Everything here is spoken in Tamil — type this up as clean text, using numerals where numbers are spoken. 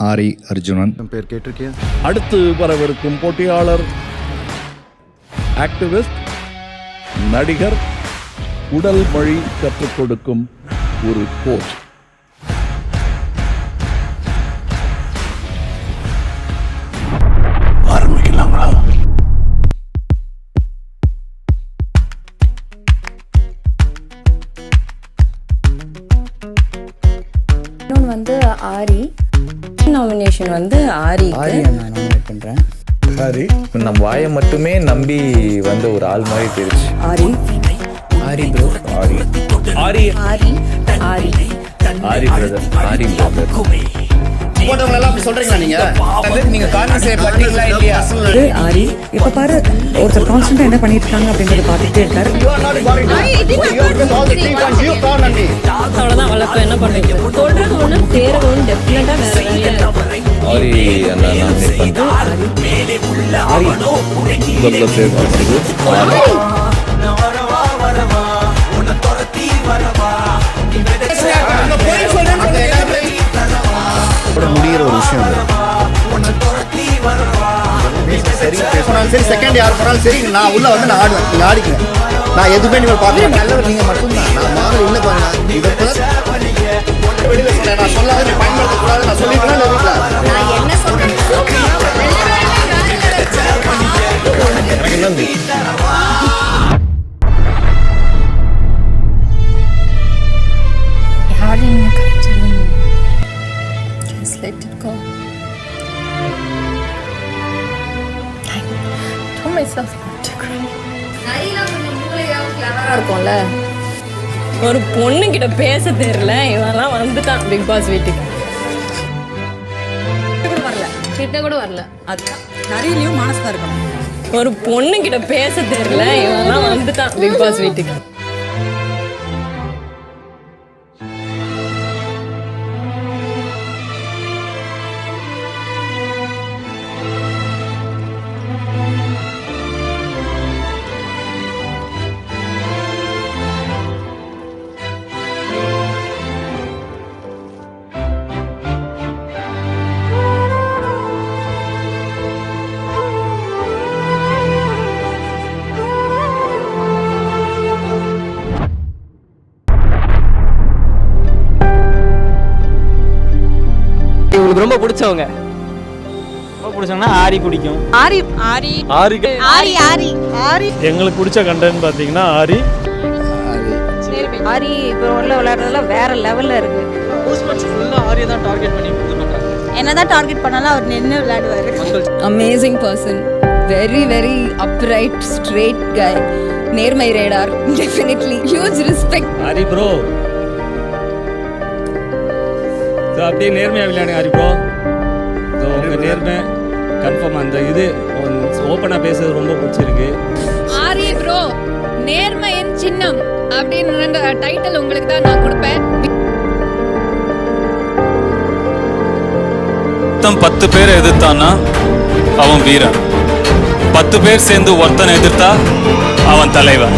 ஆரி அர்ஜுனன். பேர் கேட்டிருக்கேன். அடுத்து வரவிருக்கும் போட்டியாளர் ஆக்டிவிஸ்ட், நடிகர், உடல் மொழி கற்றுக் கொடுக்கும் ஒரு கோச். ஆரம்பிக்கலாங்களா? இன்னொன்று வந்து ஆரி. நாமினேஷன் வந்து ஆரி நான் நாமினேட் பண்ணுறேன். ஆரி நம்ம வாயை மட்டுமே நம்பி வந்த ஒரு ஆள் மாதிரி தெரிச்சு. ஆரி ப்ரோ. ஆரி ஆரி ஆரி ஆரி பிரதர். ஆரி பிரதர் போட்டவங்க எல்லாம் அப்படி சொல்றீங்களா நீங்க கான்வர்சேட் பண்ணீங்களா இல்லையா? ஆரி இப்போ பாரு ஒருத்தர் கான்ஸ்டன்டா என்ன பண்ணிட்டு இருக்காங்க அப்படின்றத பார்த்துட்டே இருக்காரு. அவ்வளோதான் வளர்ப்ப என்ன பண்ணுறீங்க சொல்றது ஒன்று தேர்வு ஒன்று டெஃபினட்டாக வேற வேலையாக ஆரி அந்த நாமினேட் பண்ணிட்டு ஆரி முதல்ல தேர்ந்தெடுத்தது முடிகிற ஒரு விஷயம் சரி பேசினாலும் சரி, செகண்ட் யார் போனாலும் சரி, நான் உள்ள வந்து நான் ஆடுவேன். நீங்க ஆடிக்கிறேன், நான் எதுவுமே நீங்கள் பார்க்கலாம். நல்லவர் நீங்க மட்டும்தான். நான் மாதிரி இல்லை பாருங்க. வெளியில சொன்னேன், நான் சொல்லாத நீ பயன்படுத்தக்கூடாது. நான் சொல்லிக்கிறேன் நான் என்ன சொல்றேன் let it go. I told myself not to cry. இருக்கும்ல, ஒரு பொண்ணு கிட்ட பேச தெரியல, இவெல்லாம் வந்துட்டான் பிக் பாஸ் வீட்டுக்கு. கிட்ட கூட வரல. அதுதான் நிறையலையும் மானசா இருக்கணும். ஒரு பொண்ணு கிட்ட பேச தெரியல, இவெல்லாம் வந்துட்டான் பிக் பாஸ் வீட்டுக்கு. உங்களுக்கு ரொம்ப பிடிச்சவங்க ஆரி பிடிக்கும். ஆரி ஆரி ஆரி ஆரி ஆரி ஆரி எங்களுக்கு பிடிச்ச கண்டென்ட் பார்த்தீங்கன்னா ஆரி. ஆரி இப்போ உள்ள விளையாடுறதுல வேற லெவல்ல இருக்கு. ஆரி தான் டார்கெட் பண்ணி கொடுத்துட்டாங்க. என்னதான் டார்கெட் பண்ணாலும் அவர் நின்று விளையாடுவாரு. Amazing person, very very upright straight guy, நேர்மை radar, definitely huge respect. Aari bro அப்படியே நேர்மையாக விளையாடுங்க ஆரி ப்ரோ. உங்கள் நேர்மை கன்ஃபார்ம். அந்த இது ஓப்பனாக பேசுறது ரொம்ப பிடிச்சிருக்கு. ஆரி ப்ரோ நேர்மையின் சின்னம் அப்படின்னு டைட்டில் உங்களுக்கு தான் நான் கொடுப்பேன். 10 பேரை எதிர்த்தான்னா அவன் வீரன், 10 பேர் சேர்ந்து ஒருத்தனை எதிர்த்தா அவன் தலைவன்.